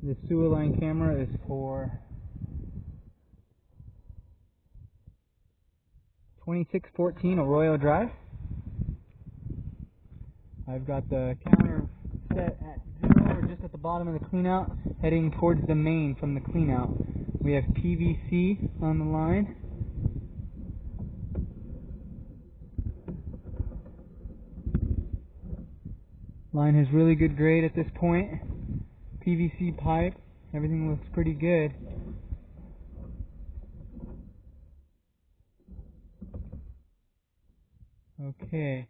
This sewer line camera is for 2614 Arroyo Drive. I've got the counter set at 0. We're just at the bottom of the cleanout, heading towards the main from the cleanout. We have PVC on the line. Line has really good grade at this point. PVC pipe. Everything looks pretty good. Okay.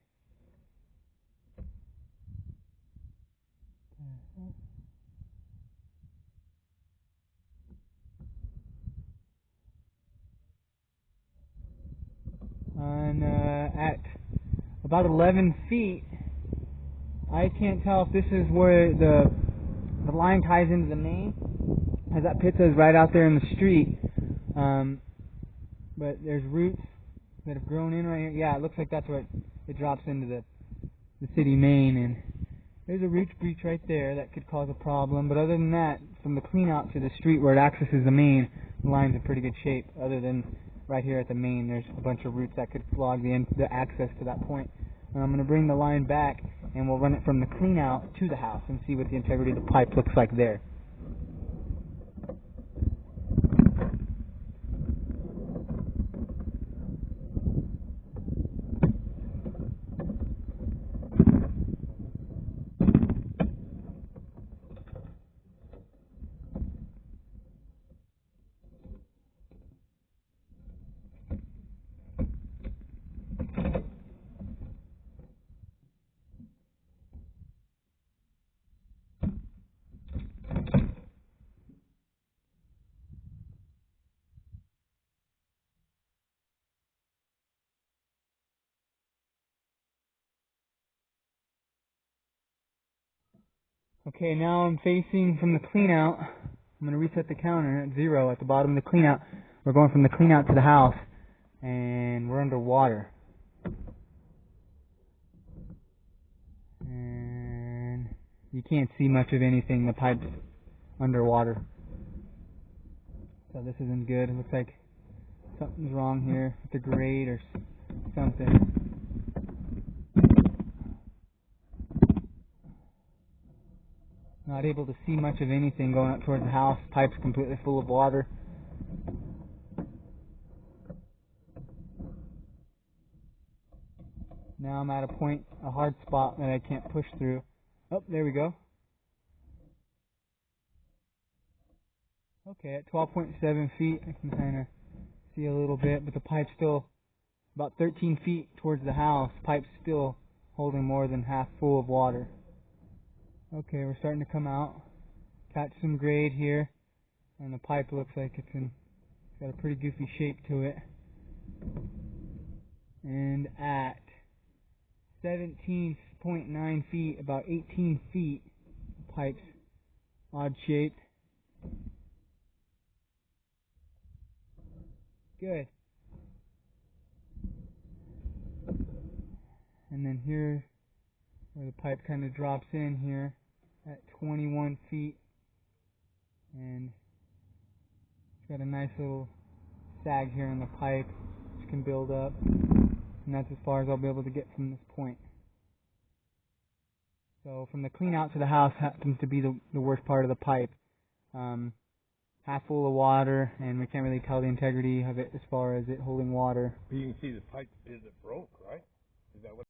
At about 11 feet, I can't tell if this is where the line ties into the main, as that pit says right out there in the street. But there's roots that have grown in right here. Yeah, it looks like that's where it drops into the city main, and there's a root breach right there that could cause a problem. But other than that, from the clean out to the street where it accesses the main, the line's in pretty good shape. Other than right here at the main, there's a bunch of roots that could clog the access to that point. And I'm going to bring the line back, and we'll run it from the clean out to the house and see what the integrity of the pipe looks like there. Okay, now I'm facing from the clean out. I'm going to reset the counter at 0 at the bottom of the clean out. We're going from the clean out to the house, and we're underwater. And you can't see much of anything. The pipe's underwater. So this isn't good. It looks like something's wrong here with the grade or something. Not able to see much of anything going up towards the house. Pipe's completely full of water. Now I'm at a hard spot that I can't push through. Oh, there we go. Okay, at 12.7 feet, I can kind of see a little bit, but the pipe's still about 13 feet towards the house. Pipe's still holding more than half full of water. Okay, we're starting to come out. Catch some grade here, and the pipe looks like it's got a pretty goofy shape to it. And at 17.9 feet, about 18 feet, the pipe's odd shaped. Good. And then here, where the pipe kind of drops in here, at 21 feet, and it's got a nice little sag here in the pipe, which can build up, and that's as far as I'll be able to get from this point. So from the clean out to the house happens to be the worst part of the pipe. Half full of water, and we can't really tell the integrity of it as far as it holding water. But you can see the pipe, is it broke, right? Is that what